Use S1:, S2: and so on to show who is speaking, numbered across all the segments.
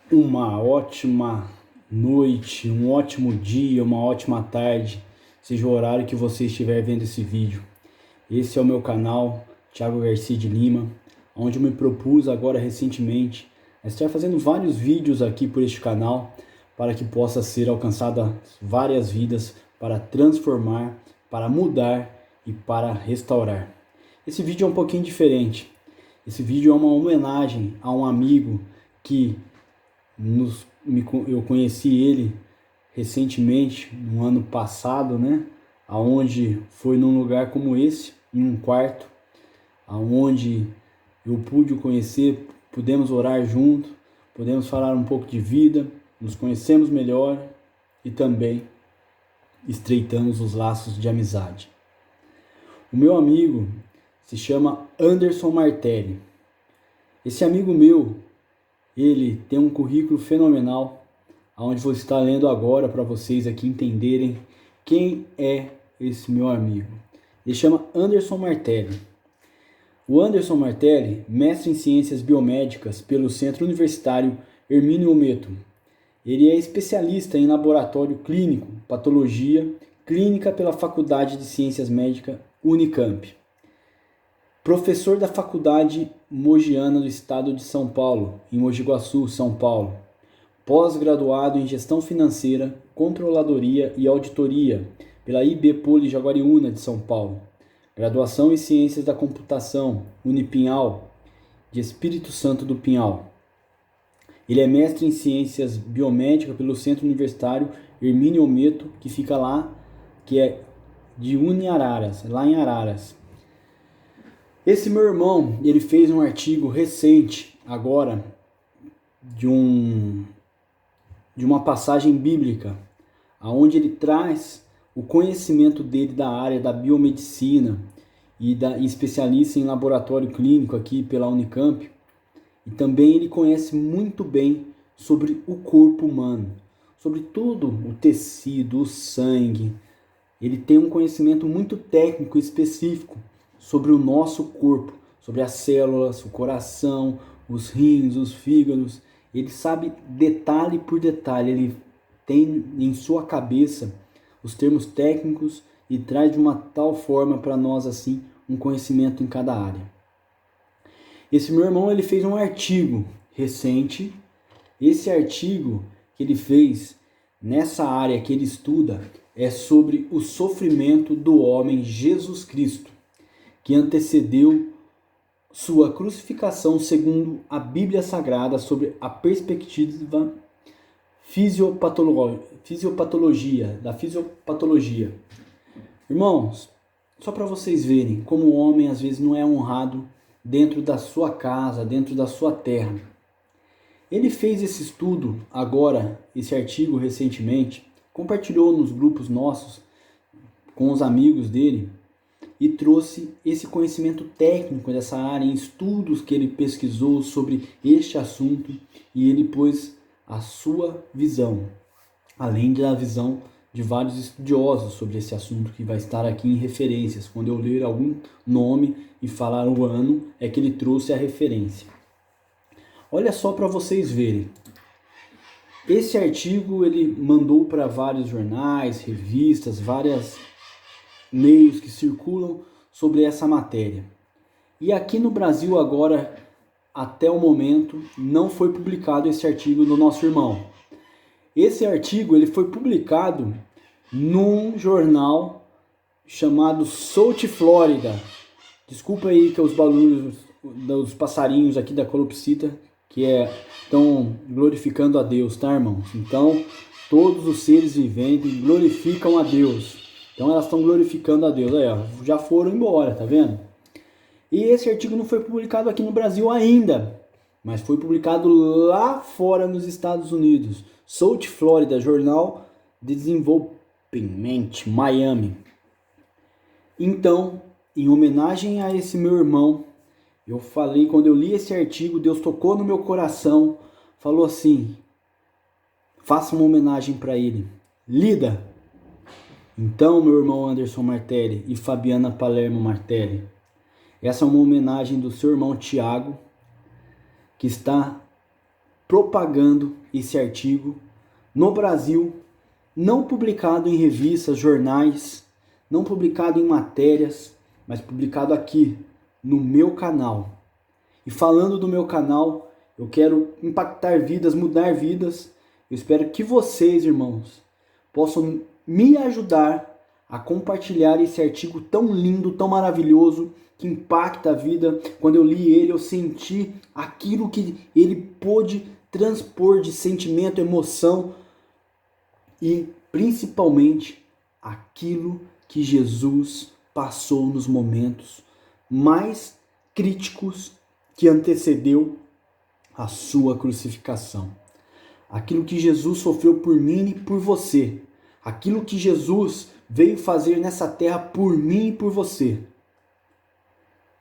S1: Uma ótima noite, um ótimo dia, uma ótima tarde, seja o horário que você estiver vendo esse vídeo. Esse é o meu canal, Thiago Garcia de Lima, onde eu me propus agora recentemente a estar fazendo vários vídeos aqui por este canal para que possa ser alcançada várias vidas, para transformar, para mudar e para restaurar. Esse vídeo é um pouquinho diferente. Esse vídeo é uma homenagem a um amigo que eu conheci ele recentemente, no ano passado, né? Aonde foi num lugar como esse, em um quarto, aonde eu pude o conhecer, pudemos orar junto, pudemos falar um pouco de vida, nos conhecemos melhor e também estreitamos os laços de amizade. O meu amigo se chama Anderson Martelli. Esse amigo meu, ele tem um currículo fenomenal, onde vou estar lendo agora para vocês aqui entenderem quem é esse meu amigo. Ele chama Anderson Martelli. O Anderson Martelli, mestre em Ciências Biomédicas pelo Centro Universitário Hermínio Ometo. Ele é especialista em laboratório clínico, patologia clínica pela Faculdade de Ciências Médicas Unicamp. Professor da Faculdade Mogiana do Estado de São Paulo, em Mogi Guaçu, São Paulo. Pós-graduado em Gestão Financeira, Controladoria e Auditoria pela IB Poli Jaguariúna de São Paulo. Graduação em Ciências da Computação, Unipinhal, de Espírito Santo do Pinhal. Ele é mestre em Ciências Biomédicas pelo Centro Universitário Hermínio Ometo, que fica lá, que é de Uniararas, lá em Araras. Esse meu irmão, ele fez um artigo recente, agora, de uma passagem bíblica, onde ele traz o conhecimento dele da área da biomedicina e especialista em laboratório clínico aqui pela Unicamp. E também ele conhece muito bem sobre o corpo humano, sobre tudo, o tecido, o sangue. Ele tem um conhecimento muito técnico e específico sobre o nosso corpo, sobre as células, o coração, os rins, os fígados. Ele sabe detalhe por detalhe, ele tem em sua cabeça os termos técnicos e traz de uma tal forma para nós assim um conhecimento em cada área. Esse meu irmão, ele fez um artigo recente. Esse artigo que ele fez nessa área que ele estuda é sobre o sofrimento do homem Jesus Cristo, que antecedeu sua crucificação segundo a Bíblia Sagrada sobre a perspectiva da fisiopatologia. Irmãos, só para vocês verem como o homem às vezes não é honrado dentro da sua casa, dentro da sua terra. Ele fez esse estudo agora, esse artigo recentemente, compartilhou nos grupos nossos com os amigos dele e trouxe esse conhecimento técnico dessa área, em estudos que ele pesquisou sobre este assunto, e ele pôs a sua visão, além da visão de vários estudiosos sobre esse assunto, que vai estar aqui em referências. Quando eu ler algum nome e falar o ano, é que ele trouxe a referência. Olha só para vocês verem. Esse artigo ele mandou para vários jornais, revistas, vários meios que circulam sobre essa matéria. E aqui no Brasil agora, até o momento, não foi publicado esse artigo do nosso irmão. Esse artigo ele foi publicado num jornal chamado South Florida. Desculpa aí que os barulhos dos passarinhos aqui da calopsita que estão glorificando a Deus, tá, irmãos? Então, todos os seres viventes glorificam a Deus. Então, elas estão glorificando a Deus. Aí, ó, já foram embora, tá vendo? E esse artigo não foi publicado aqui no Brasil ainda, mas foi publicado lá fora nos Estados Unidos. South Florida, Jornal de Desenvolvimento, Miami. Então, em homenagem a esse meu irmão, eu falei, quando eu li esse artigo, Deus tocou no meu coração, falou assim: faça uma homenagem para ele. Lida. Então, meu irmão Anderson Martelli e Fabiana Palermo Martelli, essa é uma homenagem do seu irmão Tiago, que está propagando esse artigo no Brasil, não publicado em revistas, jornais, não publicado em matérias, mas publicado aqui no meu canal. E falando do meu canal, eu quero impactar vidas, mudar vidas. Eu espero que vocês, irmãos, possam me ajudar a compartilhar esse artigo tão lindo, tão maravilhoso, que impacta a vida. Quando eu li ele, eu senti aquilo que ele pôde transpor de sentimento, emoção e principalmente aquilo que Jesus passou nos momentos mais críticos que antecedeu a sua crucificação. Aquilo que Jesus sofreu por mim e por você. Aquilo que Jesus veio fazer nessa terra por mim e por você.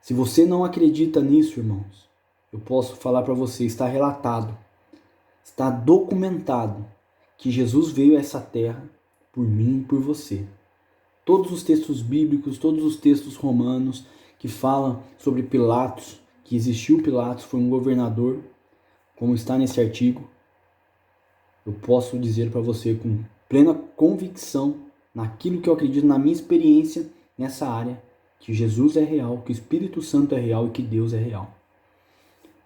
S1: Se você não acredita nisso, irmãos, eu posso falar para você, está relatado, está documentado que Jesus veio a essa terra por mim e por você. Todos os textos bíblicos, todos os textos romanos que falam sobre Pilatos, que existiu Pilatos, foi um governador, como está nesse artigo, eu posso dizer para você com plena convicção, naquilo que eu acredito, na minha experiência nessa área, que Jesus é real, que o Espírito Santo é real e que Deus é real.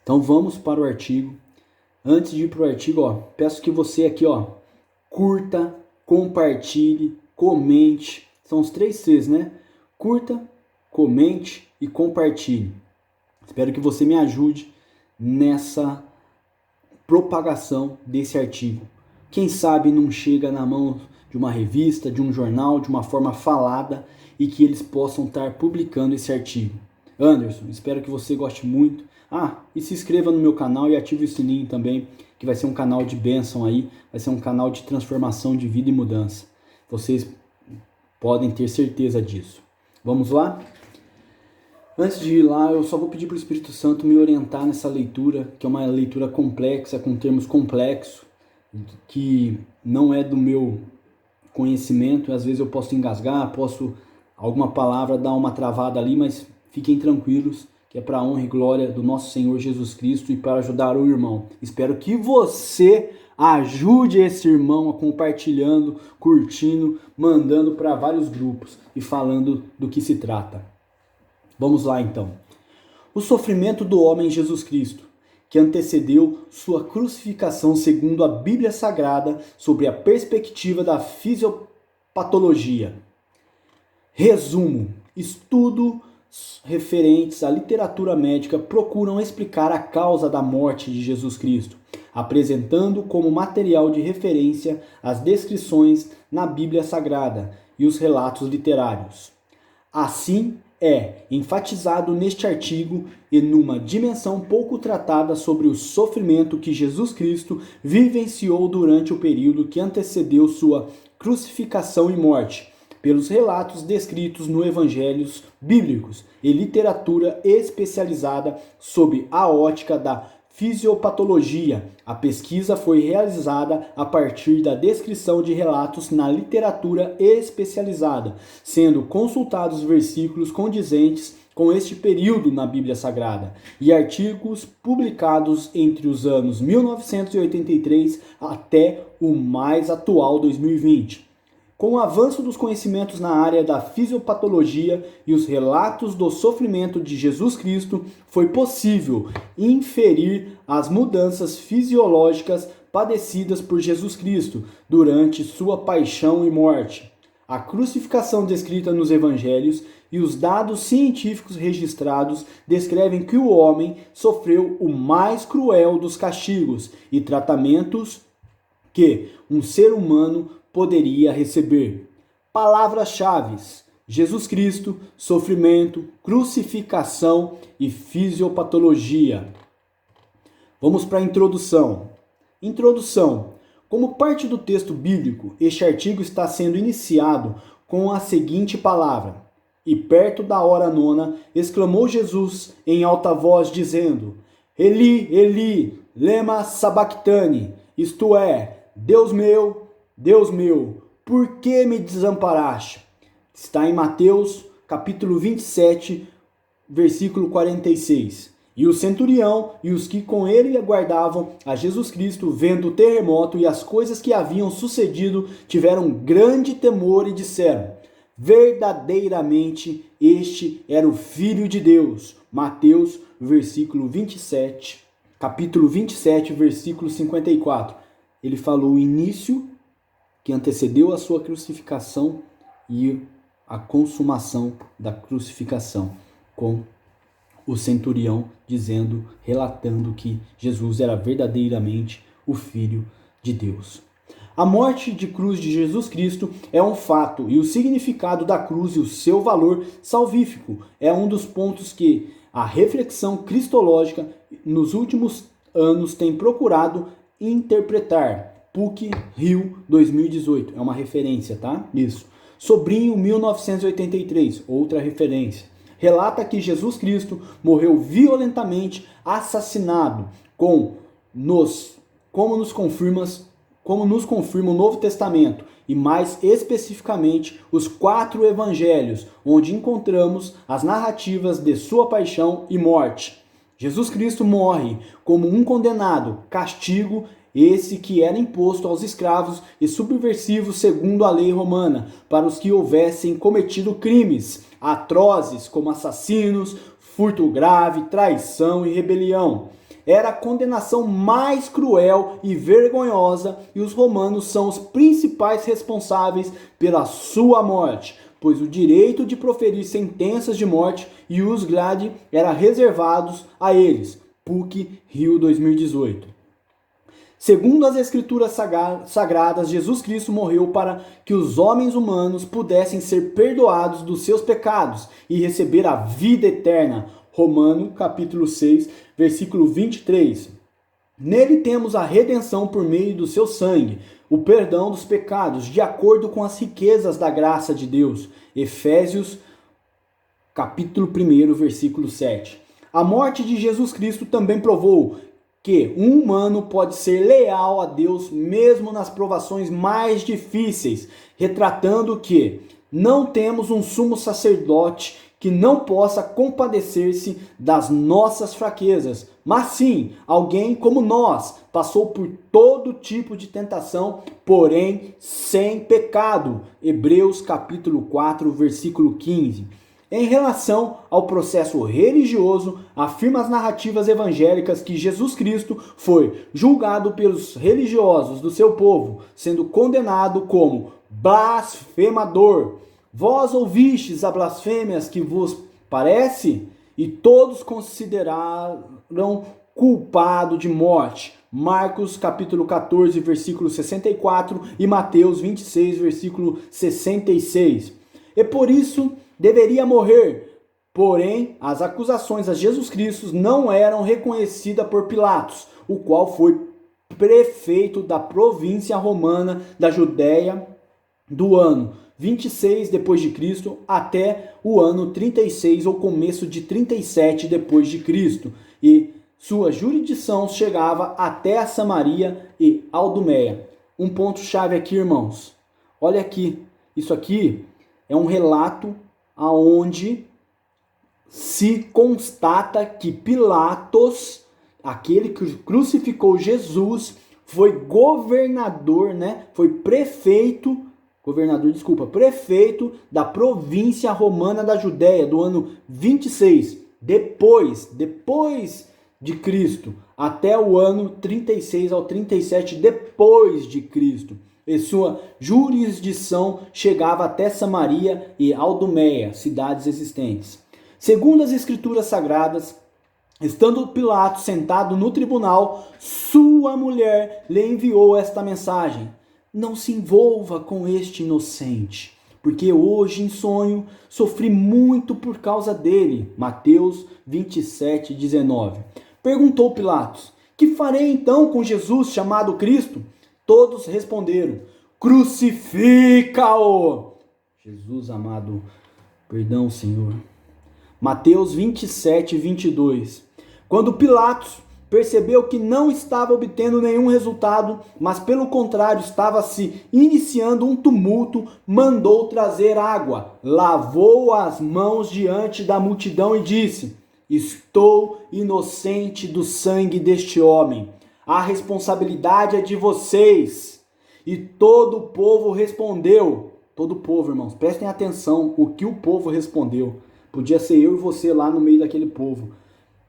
S1: Então vamos para o artigo. Antes de ir para o artigo, peço que você aqui, curta, compartilhe, comente. São os 3 Cs, né? Curta, comente e compartilhe. Espero que você me ajude nessa propagação desse artigo. Quem sabe não chega na mão de uma revista, de um jornal, de uma forma falada e que eles possam estar publicando esse artigo. Anderson, espero que você goste muito. E se inscreva no meu canal e ative o sininho também, que vai ser um canal de bênção aí, vai ser um canal de transformação de vida e mudança. Vocês podem ter certeza disso. Vamos lá? Antes de ir lá, eu só vou pedir para o Espírito Santo me orientar nessa leitura, que é uma leitura complexa, com termos complexos, que não é do meu conhecimento. Às vezes eu posso engasgar, alguma palavra dar uma travada ali, mas fiquem tranquilos, que é para a honra e glória do nosso Senhor Jesus Cristo e para ajudar o irmão. Espero que você ajude esse irmão a compartilhando, curtindo, mandando para vários grupos e falando do que se trata. Vamos lá então. O sofrimento do homem Jesus Cristo, que antecedeu sua crucificação segundo a Bíblia Sagrada, sob a perspectiva da fisiopatologia. Resumo: estudos referentes à literatura médica procuram explicar a causa da morte de Jesus Cristo, apresentando como material de referência as descrições na Bíblia Sagrada e os relatos literários. Assim, é enfatizado neste artigo e numa dimensão pouco tratada sobre o sofrimento que Jesus Cristo vivenciou durante o período que antecedeu sua crucificação e morte, pelos relatos descritos nos evangelhos bíblicos e literatura especializada sob a ótica da fisiopatologia. A pesquisa foi realizada a partir da descrição de relatos na literatura especializada, sendo consultados versículos condizentes com este período na Bíblia Sagrada e artigos publicados entre os anos 1983 até o mais atual 2020. Com o avanço dos conhecimentos na área da fisiopatologia e os relatos do sofrimento de Jesus Cristo, foi possível inferir as mudanças fisiológicas padecidas por Jesus Cristo durante sua paixão e morte. A crucificação descrita nos evangelhos e os dados científicos registrados descrevem que o homem sofreu o mais cruel dos castigos e tratamentos que um ser humano poderia receber. Palavras-chave: Jesus Cristo, sofrimento, crucificação e fisiopatologia. Vamos para a introdução. Introdução. Como parte do texto bíblico, este artigo está sendo iniciado com a seguinte palavra: E perto da hora nona, exclamou Jesus em alta voz, dizendo: Eli, Eli, lema sabachthani, isto é, Deus meu, por que me desamparaste? Está em Mateus, capítulo 27, versículo 46. E o centurião e os que com ele aguardavam a Jesus Cristo, vendo o terremoto e as coisas que haviam sucedido, tiveram grande temor e disseram: verdadeiramente este era o Filho de Deus. Mateus, capítulo 27, versículo 54. Ele falou o início que antecedeu a sua crucificação e a consumação da crucificação, com o centurião dizendo, relatando que Jesus era verdadeiramente o Filho de Deus. A morte de cruz de Jesus Cristo é um fato, e o significado da cruz e o seu valor salvífico é um dos pontos que a reflexão cristológica nos últimos anos tem procurado interpretar. PUC Rio 2018, é uma referência, tá? Isso. Sobrinho 1983, outra referência. Relata que Jesus Cristo morreu violentamente assassinado, como nos confirma o Novo Testamento, e mais especificamente os 4 evangelhos, onde encontramos as narrativas de sua paixão e morte. Jesus Cristo morre como um condenado, castigo esse que era imposto aos escravos e subversivo segundo a lei romana, para os que houvessem cometido crimes atrozes como assassinos, furto grave, traição e rebelião. Era a condenação mais cruel e vergonhosa, e os romanos são os principais responsáveis pela sua morte, pois o direito de proferir sentenças de morte e os gladi era reservados a eles. PUC Rio 2018. Segundo as Escrituras Sagradas, Jesus Cristo morreu para que os homens humanos pudessem ser perdoados dos seus pecados e receber a vida eterna. Romanos capítulo 6, versículo 23. Nele temos a redenção por meio do seu sangue, o perdão dos pecados, de acordo com as riquezas da graça de Deus. Efésios capítulo 1, versículo 7. A morte de Jesus Cristo também provou que um humano pode ser leal a Deus mesmo nas provações mais difíceis, retratando que não temos um sumo sacerdote que não possa compadecer-se das nossas fraquezas, mas sim alguém como nós, passou por todo tipo de tentação, porém sem pecado. Hebreus capítulo 4, versículo 15. Em relação ao processo religioso, afirma as narrativas evangélicas que Jesus Cristo foi julgado pelos religiosos do seu povo, sendo condenado como blasfemador. Vós ouvistes as blasfêmias que vos parece? E todos consideraram culpado de morte. Marcos capítulo 14, versículo 64 e Mateus 26, versículo 66. E por isso deveria morrer. Porém, as acusações a Jesus Cristo não eram reconhecidas por Pilatos, o qual foi prefeito da província romana da Judéia do ano 26 depois de Cristo até o ano 36 ou começo de 37 depois de Cristo, e sua jurisdição chegava até a Samaria e Aldumeia. Um ponto chave aqui, irmãos. Olha aqui, isso aqui é um relato aonde se constata que Pilatos, aquele que crucificou Jesus, foi governador, foi prefeito da província romana da Judéia do ano 26, depois de Cristo, até o ano 36 ao 37 depois de Cristo. E sua jurisdição chegava até Samaria e Aldumeia, cidades existentes. Segundo as Escrituras Sagradas, estando Pilatos sentado no tribunal, sua mulher lhe enviou esta mensagem: não se envolva com este inocente, porque hoje em sonho sofri muito por causa dele. Mateus 27, 19. Perguntou Pilatos: que farei então com Jesus chamado Cristo? Todos responderam: crucifica-o! Jesus amado, perdão, Senhor. Mateus 27, 22. Quando Pilatos percebeu que não estava obtendo nenhum resultado, mas pelo contrário estava se iniciando um tumulto, mandou trazer água, lavou as mãos diante da multidão e disse: Estou inocente do sangue deste homem. A responsabilidade é de vocês. E todo o povo respondeu. Todo o povo, irmãos, prestem atenção o que o povo respondeu. Podia ser eu e você lá no meio daquele povo.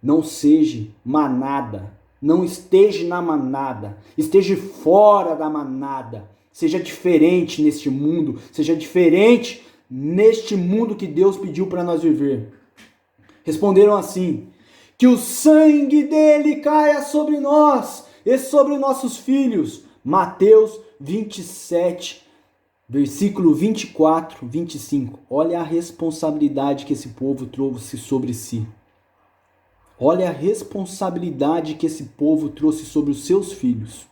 S1: Não seja manada. Não esteja na manada. Esteja fora da manada. Seja diferente neste mundo. Seja diferente neste mundo que Deus pediu para nós viver. Responderam assim: que o sangue dele caia sobre nós e sobre nossos filhos. Mateus 27, versículo 24, 25. Olha a responsabilidade que esse povo trouxe sobre si. Olha a responsabilidade que esse povo trouxe sobre os seus filhos.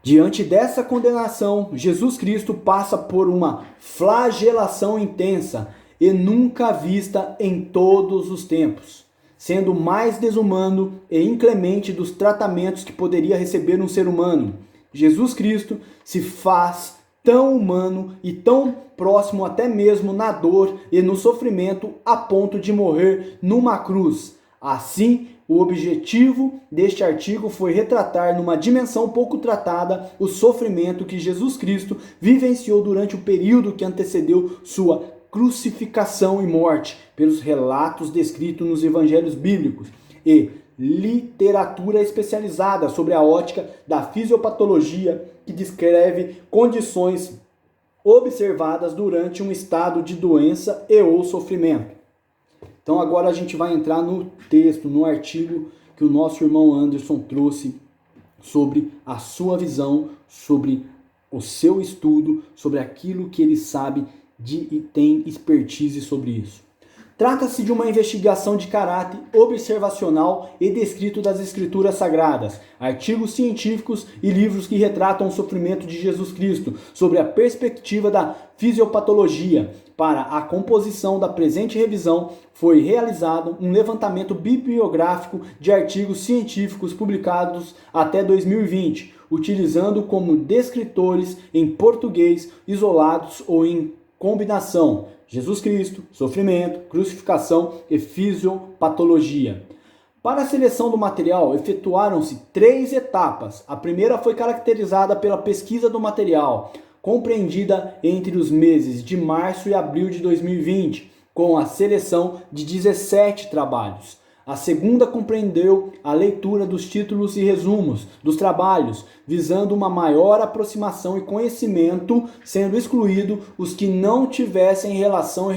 S1: Diante dessa condenação, Jesus Cristo passa por uma flagelação intensa e nunca vista em todos os tempos, sendo mais desumano e inclemente dos tratamentos que poderia receber um ser humano. Jesus Cristo se faz tão humano e tão próximo até mesmo na dor e no sofrimento a ponto de morrer numa cruz. Assim, o objetivo deste artigo foi retratar numa dimensão pouco tratada o sofrimento que Jesus Cristo vivenciou durante o período que antecedeu sua crucificação e morte, pelos relatos descritos nos evangelhos bíblicos e literatura especializada sobre a ótica da fisiopatologia que descreve condições observadas durante um estado de doença e ou sofrimento. Então agora a gente vai entrar no texto, no artigo que o nosso irmão Anderson trouxe sobre a sua visão, sobre o seu estudo, sobre aquilo que ele sabe e tem expertise sobre isso. Trata-se de uma investigação de caráter observacional e descrito das Escrituras Sagradas, artigos científicos e livros que retratam o sofrimento de Jesus Cristo, sobre a perspectiva da fisiopatologia. Para a composição da presente revisão, foi realizado um levantamento bibliográfico de artigos científicos publicados até 2020, utilizando como descritores em português isolados ou em combinação: Jesus Cristo, sofrimento, crucificação e fisiopatologia. Para a seleção do material, efetuaram-se 3 etapas. A primeira foi caracterizada pela pesquisa do material, compreendida entre os meses de março e abril de 2020, com a seleção de 17 trabalhos. A segunda compreendeu a leitura dos títulos e resumos dos trabalhos, visando uma maior aproximação e conhecimento, sendo excluído os que não tivessem relação e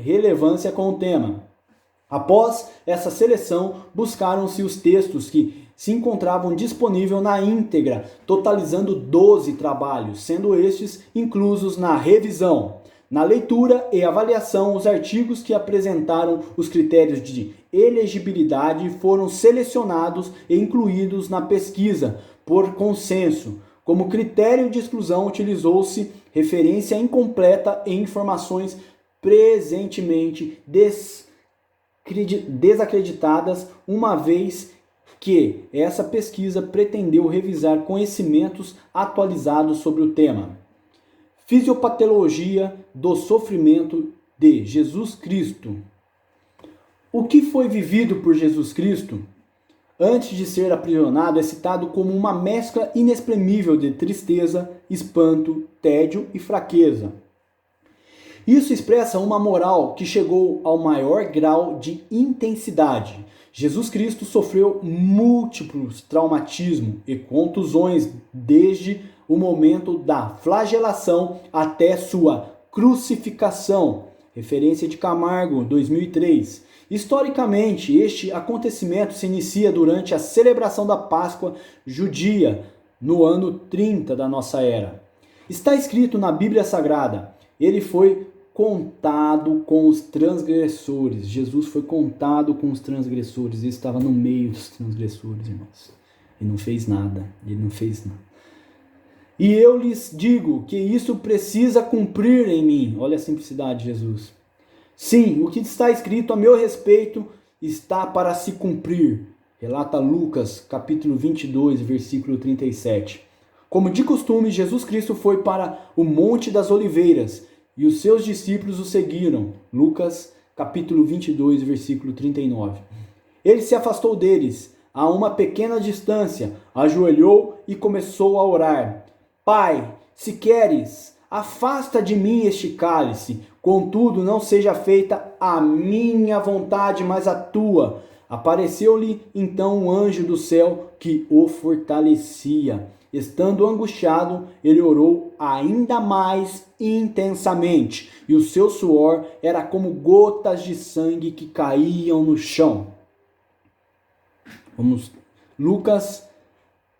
S1: relevância com o tema. Após essa seleção, buscaram-se os textos que se encontravam disponíveis na íntegra, totalizando 12 trabalhos, sendo estes inclusos na revisão. Na leitura e avaliação, os artigos que apresentaram os critérios de elegibilidade foram selecionados e incluídos na pesquisa por consenso. Como critério de exclusão, utilizou-se referência incompleta e informações presentemente desacreditadas, uma vez que essa pesquisa pretendeu revisar conhecimentos atualizados sobre o tema. Fisiopatologia do sofrimento de Jesus Cristo. O que foi vivido por Jesus Cristo antes de ser aprisionado é citado como uma mescla inexprimível de tristeza, espanto, tédio e fraqueza. Isso expressa uma moral que chegou ao maior grau de intensidade. Jesus Cristo sofreu múltiplos traumatismos e contusões desde o momento da flagelação até sua crucificação. Referência de Camargo, 2003. Historicamente, este acontecimento se inicia durante a celebração da Páscoa judia, no ano 30 da nossa era. Está escrito na Bíblia Sagrada: ele foi contado com os transgressores. Jesus foi contado com os transgressores. Ele estava no meio dos transgressores, irmãos. Ele não fez nada. E eu lhes digo que isso precisa cumprir em mim. Olha a simplicidade de Jesus. Sim, o que está escrito a meu respeito está para se cumprir. Relata Lucas, capítulo 22, versículo 37. Como de costume, Jesus Cristo foi para o Monte das Oliveiras e os seus discípulos o seguiram. Lucas capítulo 22, versículo 39. Ele se afastou deles a uma pequena distância, ajoelhou e começou a orar. Pai, se queres, afasta de mim este cálice, contudo não seja feita a minha vontade, mas a tua. Apareceu-lhe então um anjo do céu que o fortalecia. Estando angustiado, ele orou ainda mais intensamente, e o seu suor era como gotas de sangue que caíam no chão. Vamos, Lucas,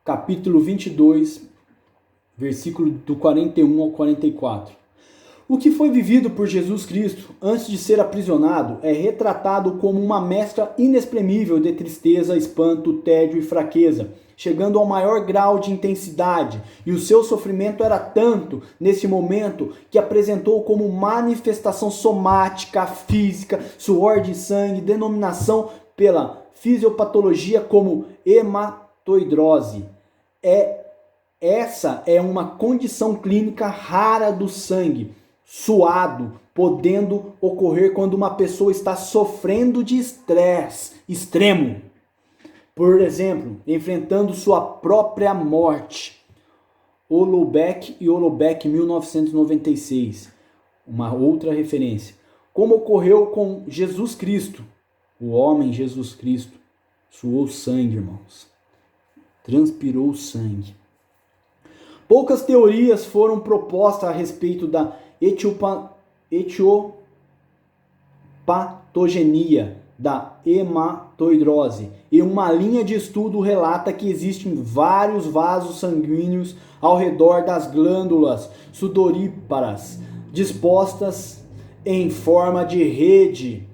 S1: capítulo 22, versículo do 41 ao 44. O que foi vivido por Jesus Cristo antes de ser aprisionado é retratado como uma mescla inexprimível de tristeza, espanto, tédio e fraqueza, chegando ao maior grau de intensidade, e o seu sofrimento era tanto nesse momento que apresentou como manifestação somática, física, suor de sangue, denominação pela fisiopatologia como hematoidrose. Essa é uma condição clínica rara do sangue suado, podendo ocorrer quando uma pessoa está sofrendo de estresse extremo. Por exemplo, enfrentando sua própria morte. Houellebecq e Houellebecq, 1996. Uma outra referência. Como ocorreu com Jesus Cristo. O homem Jesus Cristo suou sangue, irmãos. Transpirou sangue. Poucas teorias foram propostas a respeito da etiopatogenia da hematoidrose, e uma linha de estudo relata que existem vários vasos sanguíneos ao redor das glândulas sudoríparas, dispostas em forma de rede,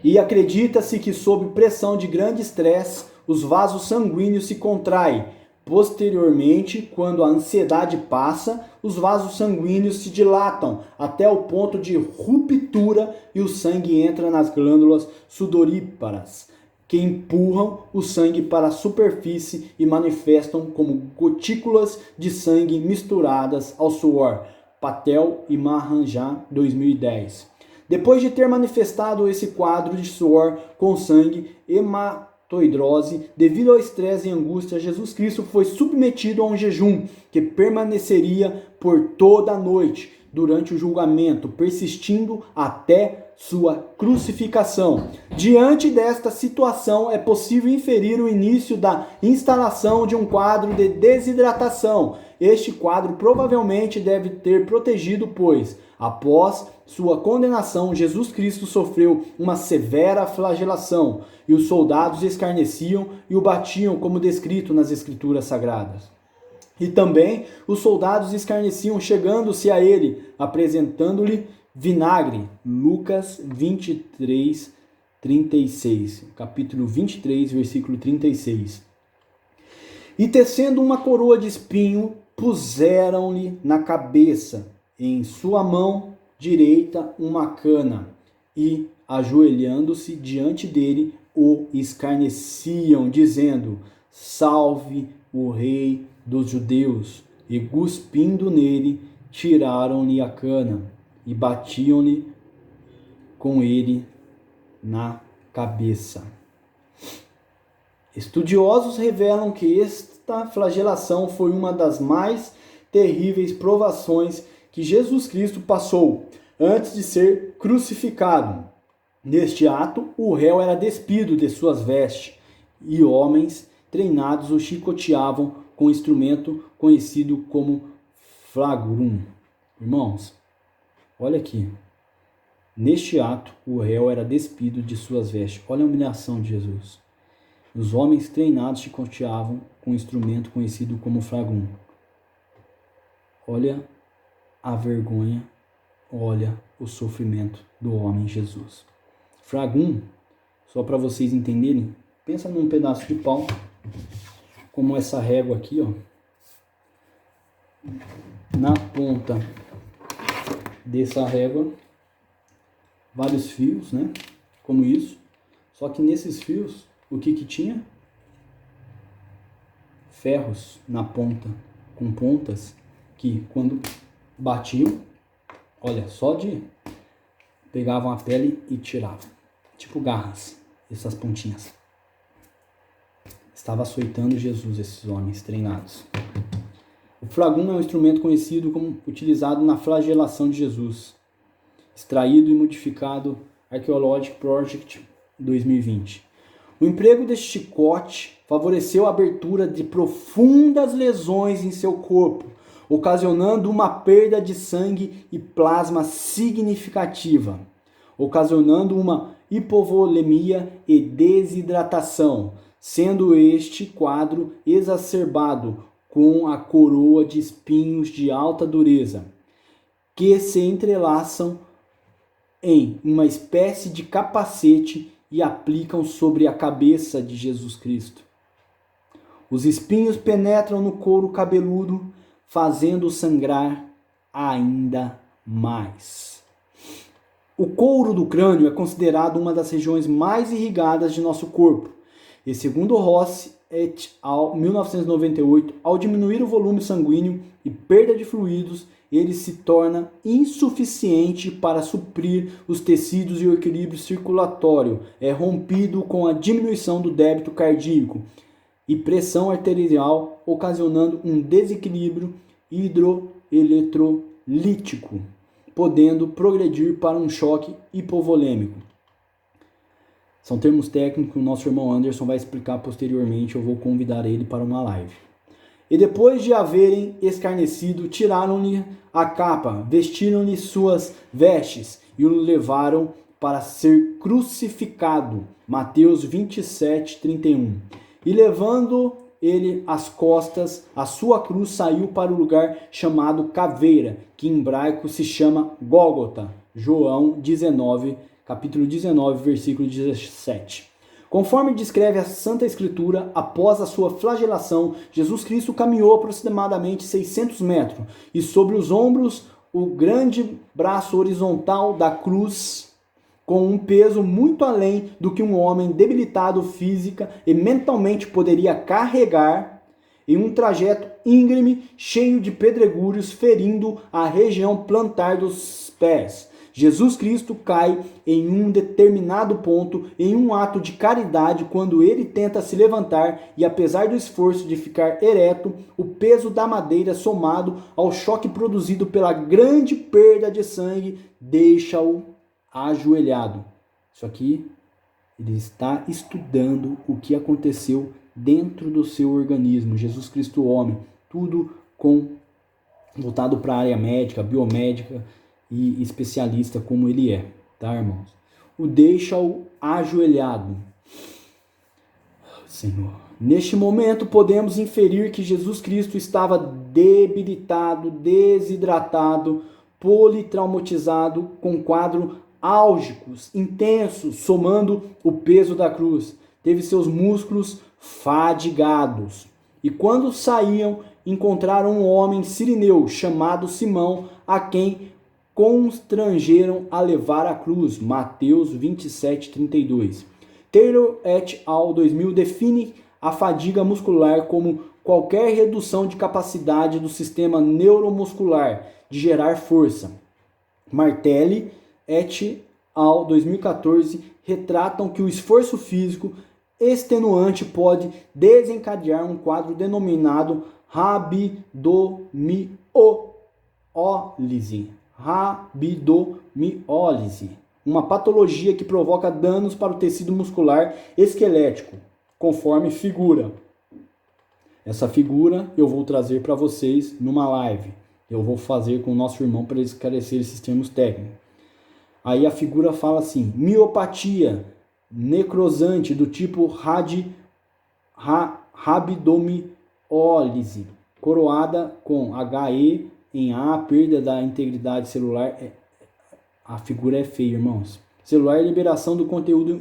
S1: e acredita-se que sob pressão de grande estresse, os vasos sanguíneos se contraem. Posteriormente, quando a ansiedade passa, os vasos sanguíneos se dilatam até o ponto de ruptura e o sangue entra nas glândulas sudoríparas, que empurram o sangue para a superfície e manifestam como gotículas de sangue misturadas ao suor. Patel e Maranjá, 2010. Depois de ter manifestado esse quadro de suor com sangue, hematoidrose, devido ao estresse e angústia, Jesus Cristo foi submetido a um jejum que permaneceria por toda a noite durante o julgamento, persistindo até sua crucificação. Diante desta situação, é possível inferir o início da instalação de um quadro de desidratação. Este quadro provavelmente deve ter protegido, pois, após sua condenação, Jesus Cristo sofreu uma severa flagelação, e os soldados escarneciam e o batiam, como descrito nas Escrituras Sagradas. E também os soldados escarneciam, chegando-se a ele, apresentando-lhe vinagre. Lucas 23, 36. Capítulo 23, versículo 36. E tecendo uma coroa de espinho, puseram-lhe na cabeça, em sua mão direita uma cana, e, ajoelhando-se diante dele, o escarneciam, dizendo: Salve o rei dos judeus. E cuspindo nele, tiraram-lhe a cana, e batiam-lhe com ele na cabeça. Estudiosos revelam que esta flagelação foi uma das mais terríveis provações que Jesus Cristo passou antes de ser crucificado. Neste ato, o réu era despido de suas vestes, e homens treinados o chicoteavam com um instrumento conhecido como flagrum. Irmãos, olha aqui. Neste ato, o réu era despido de suas vestes. Olha a humilhação de Jesus. Os homens treinados chicoteavam com um instrumento conhecido como flagrum. Olha a vergonha, olha o sofrimento do homem Jesus. Flagrum, só para vocês entenderem, pensa num pedaço de pau, como essa régua aqui, ó. Na ponta dessa régua, vários fios, né? Como isso. Só que nesses fios, o que tinha? Ferros na ponta, com pontas que quando batiam, olha, só de pegavam a pele e tiravam. Tipo garras, essas pontinhas. Estava açoitando Jesus, esses homens treinados. O flagum é um instrumento conhecido como utilizado na flagelação de Jesus, extraído e modificado Archaeological Project 2020. O emprego deste chicote favoreceu a abertura de profundas lesões em seu corpo, ocasionando uma perda de sangue e plasma significativa, ocasionando uma hipovolemia e desidratação, sendo este quadro exacerbado com a coroa de espinhos de alta dureza, que se entrelaçam em uma espécie de capacete e aplicam sobre a cabeça de Jesus Cristo. Os espinhos penetram no couro cabeludo, fazendo sangrar ainda mais. O couro do crânio é considerado uma das regiões mais irrigadas de nosso corpo. E segundo Rossi et al. 1998, ao diminuir o volume sanguíneo e perda de fluidos, ele se torna insuficiente para suprir os tecidos e o equilíbrio circulatório é rompido com a diminuição do débito cardíaco e pressão arterial, ocasionando um desequilíbrio hidroeletrolítico, podendo progredir para um choque hipovolêmico. São termos técnicos que o nosso irmão Anderson vai explicar posteriormente, eu vou convidar ele para uma live. E depois de haverem escarnecido, tiraram-lhe a capa, vestiram-lhe suas vestes e o levaram para ser crucificado. Mateus 27, 31. E levando ele as costas, a sua cruz saiu para o lugar chamado Caveira, que em hebraico se chama Gólgota. João 19, capítulo 19, versículo 17. Conforme descreve a Santa Escritura, após a sua flagelação, Jesus Cristo caminhou aproximadamente 600 metros e sobre os ombros o grande braço horizontal da cruz, com um peso muito além do que um homem debilitado física e mentalmente poderia carregar, em um trajeto íngreme, cheio de pedregulhos, ferindo a região plantar dos pés. Jesus Cristo cai em um determinado ponto, em um ato de caridade, quando ele tenta se levantar e, apesar do esforço de ficar ereto, o peso da madeira, somado ao choque produzido pela grande perda de sangue, deixa-o ajoelhado. Isso aqui, ele está estudando o que aconteceu dentro do seu organismo. Jesus Cristo, homem, tudo voltado para a área médica, biomédica, e especialista como ele é, tá, irmãos? O deixa-o ajoelhado. Senhor, neste momento podemos inferir que Jesus Cristo estava debilitado, desidratado, politraumatizado, com quadros álgicos, intensos, somando o peso da cruz. Teve seus músculos fadigados. E quando saíam, encontraram um homem sirineu chamado Simão, a quem constrangeram a levar a cruz. Mateus 27, 32. Taylor et al. 2000 define a fadiga muscular como qualquer redução de capacidade do sistema neuromuscular de gerar força. Martelli et al. 2014 retratam que o esforço físico extenuante pode desencadear um quadro denominado rabdomiólise. Rabdomiólise, uma patologia que provoca danos para o tecido muscular esquelético, conforme figura. Essa figura eu vou trazer para vocês numa live. Eu vou fazer com o nosso irmão para esclarecer esses termos técnicos. Aí a figura fala assim: miopatia necrosante do tipo rabdomiólise, coroada com HE em A, perda da integridade celular. A figura é feia, irmãos. Celular, liberação do conteúdo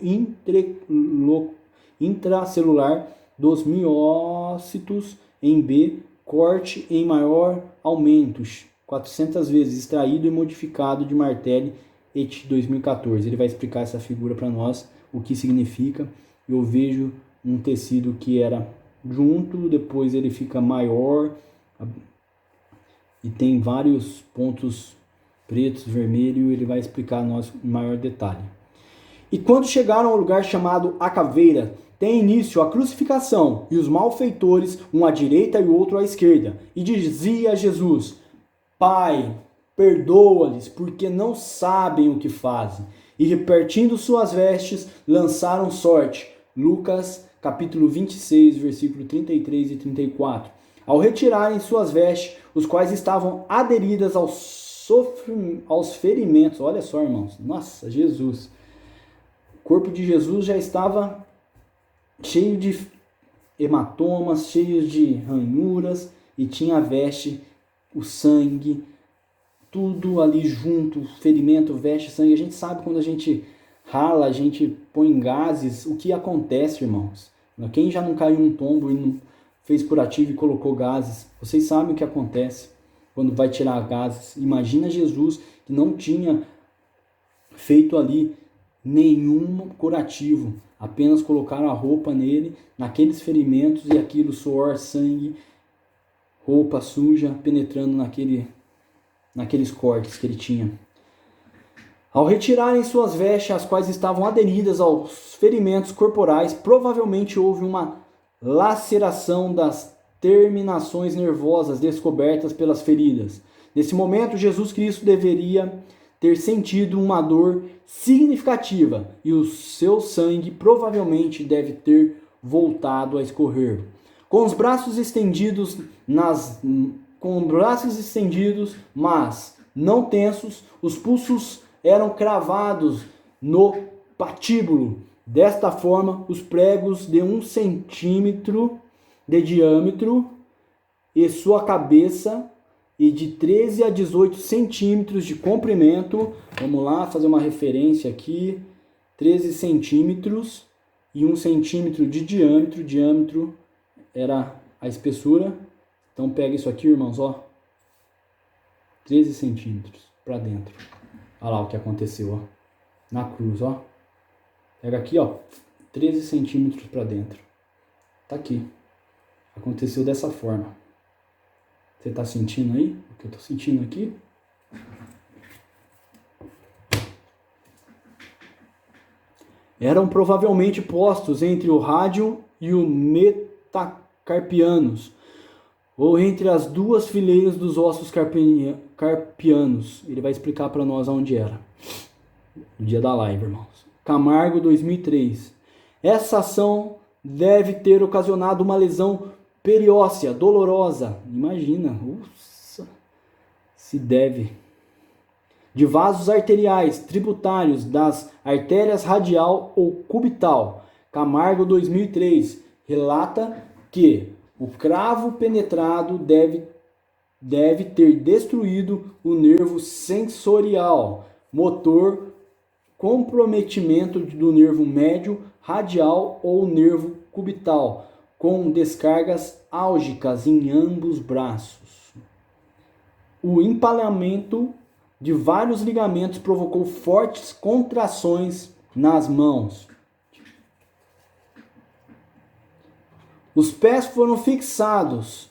S1: intracelular dos miócitos em B, corte em maior aumentos, 400 vezes, extraído e modificado de Martelli et 2014. Ele vai explicar essa figura para nós, o que significa. Eu vejo um tecido que era junto, depois ele fica maior, e tem vários pontos pretos, vermelho, ele vai explicar a nós em maior detalhe. E quando chegaram ao lugar chamado A Caveira, tem início a crucificação, e os malfeitores, um à direita e o outro à esquerda. E dizia a Jesus: Pai, perdoa-lhes, porque não sabem o que fazem. E repartindo suas vestes, lançaram sorte. Lucas capítulo 26, versículo 33 e 34. Ao retirarem suas vestes, os quais estavam aderidas aos ferimentos. Olha só, irmãos. Nossa, Jesus. O corpo de Jesus já estava cheio de hematomas, cheio de ranhuras, e tinha a veste, o sangue, tudo ali junto, ferimento, veste, sangue. A gente sabe quando a gente rala, a gente põe gases, o que acontece, irmãos? Quem já não caiu num tombo e não fez curativo e colocou gases, vocês sabem o que acontece quando vai tirar gases. Imagina Jesus, que não tinha feito ali nenhum curativo, apenas colocaram a roupa nele, naqueles ferimentos, e aquilo, suor, sangue, roupa suja, penetrando naqueles cortes que ele tinha. Ao retirarem suas vestes, as quais estavam aderidas aos ferimentos corporais, provavelmente houve uma laceração das terminações nervosas descobertas pelas feridas. Nesse momento, Jesus Cristo deveria ter sentido uma dor significativa, e o seu sangue provavelmente deve ter voltado a escorrer. Com os braços estendidos, mas não tensos, os pulsos eram cravados no patíbulo. Desta forma, os pregos de 1 centímetro de diâmetro e sua cabeça, e de 13 a 18 centímetros de comprimento. Vamos lá, fazer uma referência aqui. 13 centímetros e 1 centímetro de diâmetro. Diâmetro era a espessura. Então pega isso aqui, irmãos, ó. 13 centímetros para dentro. Olha lá o que aconteceu, ó. Na cruz, ó. Pega aqui, ó. 13 centímetros para dentro. Tá aqui. Aconteceu dessa forma. Você está sentindo aí o que eu estou sentindo aqui? Eram provavelmente postos entre o rádio e o metacarpianos, ou entre as duas fileiras dos ossos carpianos. Ele vai explicar para nós onde era. No dia da live, irmãos. Camargo, 2003. Essa ação deve ter ocasionado uma lesão perióssea, dolorosa, imagina, se deve, de vasos arteriais, tributários das artérias radial ou cubital. Camargo, 2003, relata que o cravo penetrado deve ter destruído o nervo sensorial, motor, comprometimento do nervo médio, radial ou nervo cubital, com descargas álgicas em ambos braços. O empalamento de vários ligamentos provocou fortes contrações nas mãos. Os pés foram fixados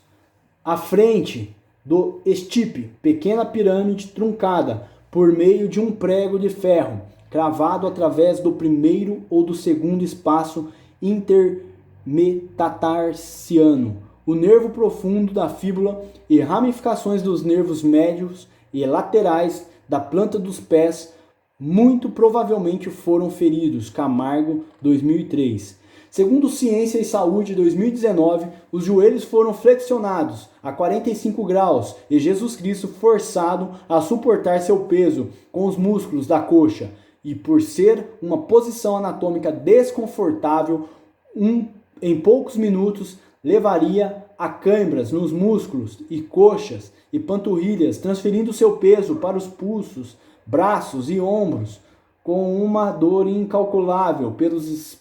S1: à frente do estipe, pequena pirâmide truncada, por meio de um prego de ferro, cravado através do primeiro ou do segundo espaço intermetatarsiano, o nervo profundo da fíbula e ramificações dos nervos médios e laterais da planta dos pés muito provavelmente foram feridos. Camargo, 2003. Segundo Ciência e Saúde, 2019, os joelhos foram flexionados a 45 graus e Jesus Cristo forçado a suportar seu peso com os músculos da coxa. E por ser uma posição anatômica desconfortável, em poucos minutos levaria a câimbras nos músculos e coxas e panturrilhas, transferindo seu peso para os pulsos, braços e ombros, com uma dor incalculável pelos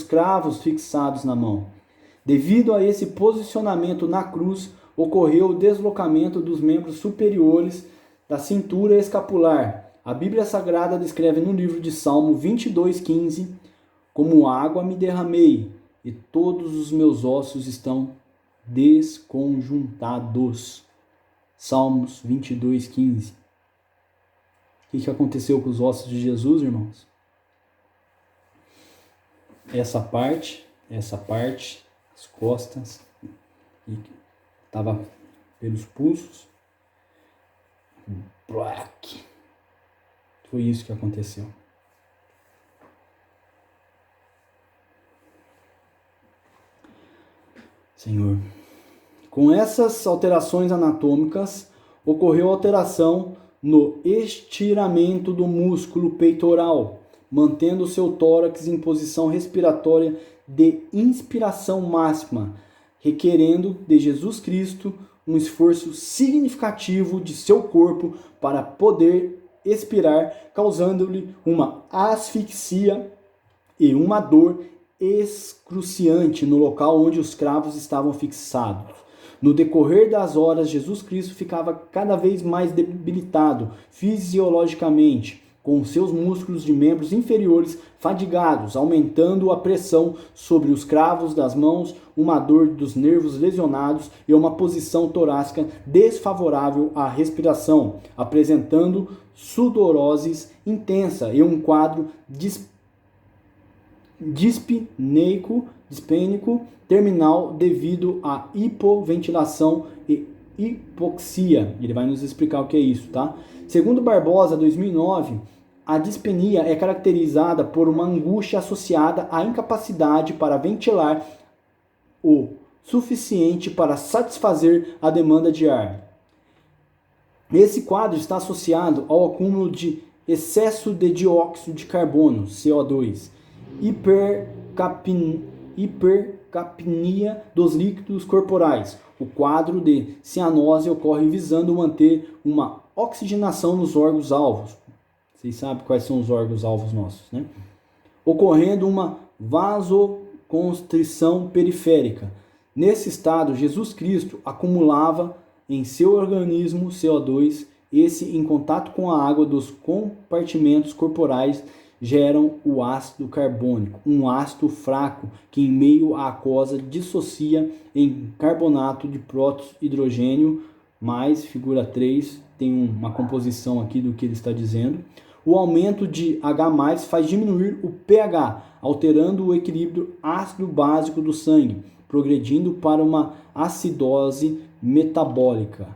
S1: cravos fixados na mão. Devido a esse posicionamento na cruz, ocorreu o deslocamento dos membros superiores da cintura escapular. A Bíblia Sagrada descreve no livro de Salmo 22:15, como água me derramei, e todos os meus ossos estão desconjuntados. Salmos 22:15. que aconteceu com os ossos de Jesus, irmãos? Essa parte, as costas, e estava pelos pulsos. Black. Foi isso que aconteceu. Senhor, com essas alterações anatômicas, ocorreu alteração no estiramento do músculo peitoral, mantendo seu tórax em posição respiratória de inspiração máxima, requerendo de Jesus Cristo um esforço significativo de seu corpo para poder expirar, causando-lhe uma asfixia e uma dor excruciante no local onde os cravos estavam fixados. No decorrer das horas, Jesus Cristo ficava cada vez mais debilitado fisiologicamente, com seus músculos de membros inferiores fadigados, aumentando a pressão sobre os cravos das mãos, uma dor dos nervos lesionados e uma posição torácica desfavorável à respiração, apresentando sudorose intensa e um quadro dispneico terminal devido à hipoventilação e hipoxia. Ele vai nos explicar o que é isso, tá? Segundo Barbosa, 2009, a dispenia é caracterizada por uma angústia associada à incapacidade para ventilar o suficiente para satisfazer a demanda de ar. Esse quadro está associado ao acúmulo de excesso de dióxido de carbono, CO2, hipercapnia dos líquidos corporais. O quadro de cianose ocorre visando manter uma oxigenação nos órgãos-alvos. Vocês sabem quais são os órgãos-alvos nossos, né? Ocorrendo uma vasoconstrição periférica. Nesse estado, Jesus Cristo acumulava em seu organismo CO2. Esse, em contato com a água dos compartimentos corporais, geram o ácido carbônico, um ácido fraco que em meio à aquosa dissocia em carbonato de prótons hidrogênio, mais figura 3, tem uma composição aqui do que ele está dizendo. O aumento de H+, faz diminuir o pH, alterando o equilíbrio ácido básico do sangue, progredindo para uma acidose metabólica.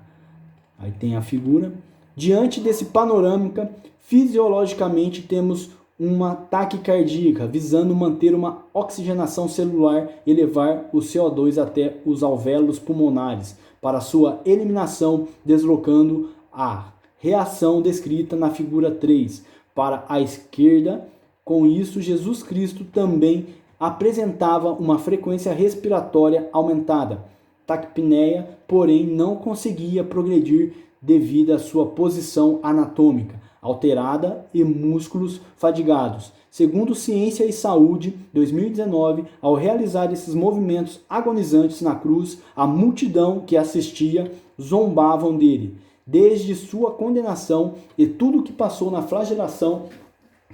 S1: Aí tem a figura. Diante desse panorâmica, fisiologicamente temos uma taquicardia, visando manter uma oxigenação celular e levar o CO2 até os alvéolos pulmonares, para sua eliminação, deslocando a reação descrita na figura 3 para a esquerda. Com isso, Jesus Cristo também apresentava uma frequência respiratória aumentada, taquipneia, porém não conseguia progredir devido à sua posição anatômica alterada e músculos fadigados. Segundo Ciência e Saúde, 2019, ao realizar esses movimentos agonizantes na cruz, a multidão que assistia zombavam dele. Desde sua condenação e tudo o que passou na flagelação,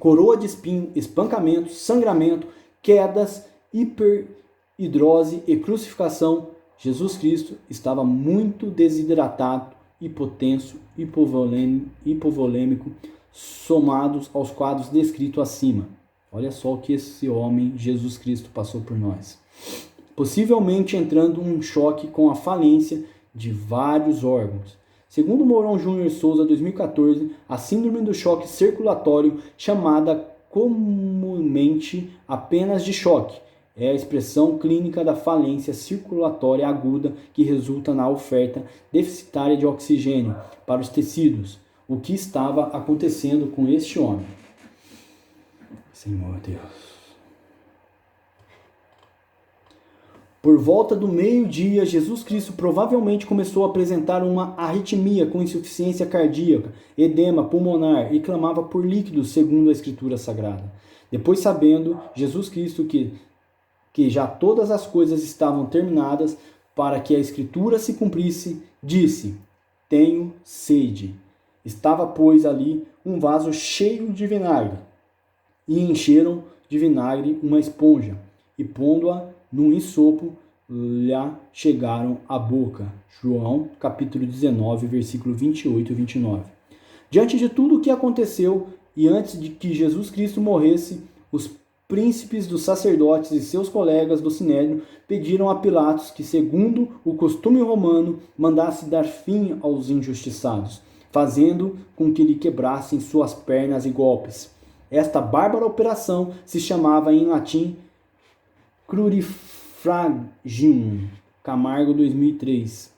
S1: coroa de espinho, espancamento, sangramento, quedas, hiperidrose e crucificação, Jesus Cristo estava muito desidratado, hipotenso, hipovolêmico, somados aos quadros descritos acima. Olha só o que esse homem, Jesus Cristo, passou por nós. Possivelmente entrando em um choque com a falência de vários órgãos. Segundo Mourão Júnior Souza, 2014, a síndrome do choque circulatório, chamada comumente apenas de choque, é a expressão clínica da falência circulatória aguda que resulta na oferta deficitária de oxigênio para os tecidos, o que estava acontecendo com este homem. Senhor Deus. Por volta do meio-dia, Jesus Cristo provavelmente começou a apresentar uma arritmia com insuficiência cardíaca, edema pulmonar e clamava por líquidos, segundo a Escritura Sagrada. Depois, sabendo Jesus Cristo que já todas as coisas estavam terminadas para que a Escritura se cumprisse, disse: tenho sede. Estava, pois, ali um vaso cheio de vinagre, e encheram de vinagre uma esponja, e pondo-a num ensopo, lhe chegaram à boca. João, capítulo 19, versículo 28 e 29. Diante de tudo o que aconteceu e antes de que Jesus Cristo morresse, os príncipes dos sacerdotes e seus colegas do Sinédrio pediram a Pilatos que, segundo o costume romano, mandasse dar fim aos injustiçados, fazendo com que lhe quebrassem suas pernas e golpes. Esta bárbara operação se chamava em latim crurifragium, Camargo 2003.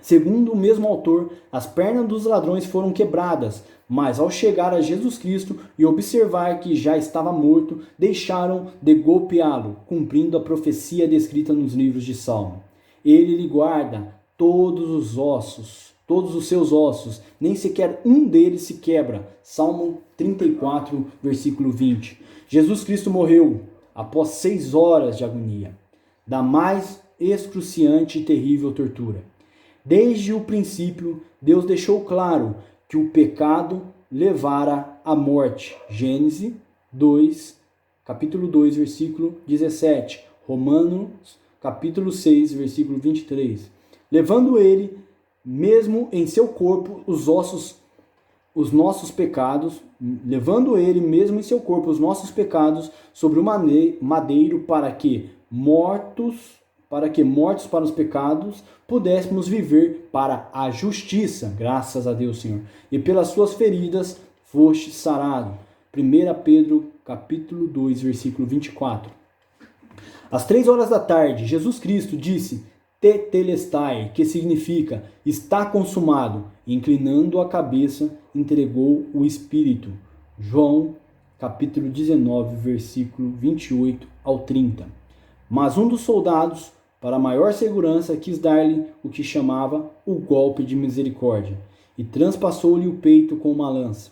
S1: Segundo o mesmo autor, as pernas dos ladrões foram quebradas, mas ao chegar a Jesus Cristo e observar que já estava morto, deixaram de golpeá-lo, cumprindo a profecia descrita nos livros de Salmo. Ele lhe guarda todos os seus ossos, nem sequer um deles se quebra. Salmo 34, versículo 20. Jesus Cristo morreu após 6 horas de agonia, da mais excruciante e terrível tortura. Desde o princípio, Deus deixou claro que o pecado levara à morte. Gênesis 2, capítulo 2, versículo 17. Romanos, capítulo 6, versículo 23. Levando ele mesmo em seu corpo os nossos pecados, sobre o madeiro, para que mortos para os pecados pudéssemos viver para a justiça. Graças a Deus, Senhor. E pelas suas feridas foste sarado. 1 Pedro, capítulo 2, versículo 24. Às 3 horas da tarde, Jesus Cristo disse tetelestai, que significa está consumado. Inclinando a cabeça, entregou o Espírito. João, capítulo 19, versículo 28 ao 30. Mas um dos soldados, para maior segurança, quis dar-lhe o que chamava o golpe de misericórdia, e transpassou-lhe o peito com uma lança.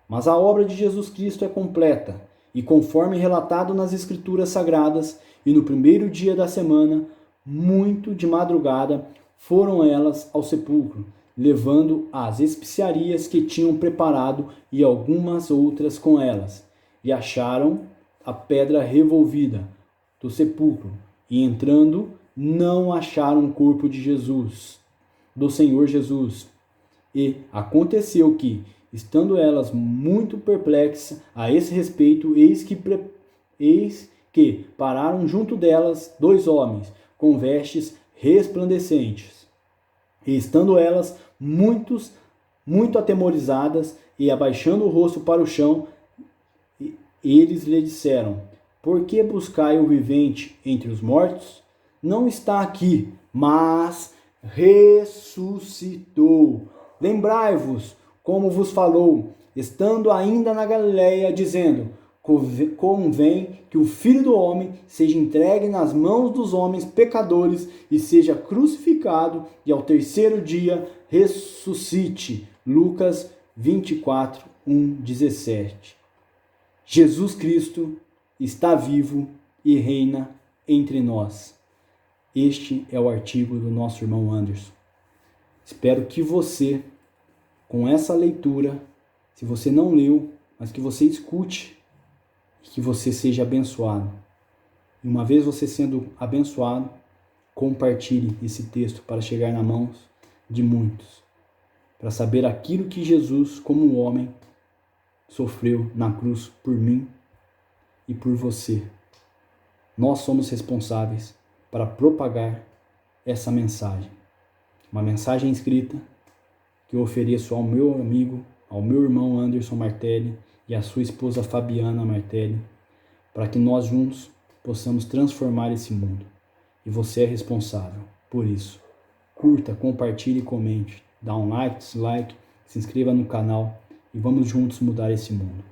S1: Mas a obra de Jesus Cristo é completa, e conforme relatado nas Escrituras Sagradas, e no primeiro dia da semana, muito de madrugada, foram elas ao sepulcro, levando as especiarias que tinham preparado e algumas outras com elas, e acharam a pedra revolvida do sepulcro, e entrando, não acharam o corpo de Jesus, do Senhor Jesus. E aconteceu que, estando elas muito perplexas a esse respeito, eis que pararam junto delas 2 homens, com vestes resplandecentes. E estando elas muito atemorizadas, e abaixando o rosto para o chão, eles lhe disseram: por que buscai o vivente entre os mortos? Não está aqui, mas ressuscitou. Lembrai-vos como vos falou, estando ainda na Galileia, dizendo: convém que o Filho do Homem seja entregue nas mãos dos homens pecadores e seja crucificado, e ao 3º dia ressuscite. Lucas 24, 17. Jesus Cristo está vivo e reina entre nós. Este é o artigo do nosso irmão Anderson. Espero que você, com essa leitura, se você não leu, mas que você escute, que você seja abençoado. E uma vez você sendo abençoado, compartilhe esse texto para chegar nas mãos de muitos, para saber aquilo que Jesus, como homem, sofreu na cruz por mim e por você. Nós somos responsáveis para propagar essa mensagem. Uma mensagem escrita que eu ofereço ao meu amigo, ao meu irmão Anderson Martelli e à sua esposa Fabiana Martelli, para que nós juntos possamos transformar esse mundo. E você é responsável por isso. Curta, compartilhe e comente. Dá um like, dislike, se inscreva no canal e vamos juntos mudar esse mundo.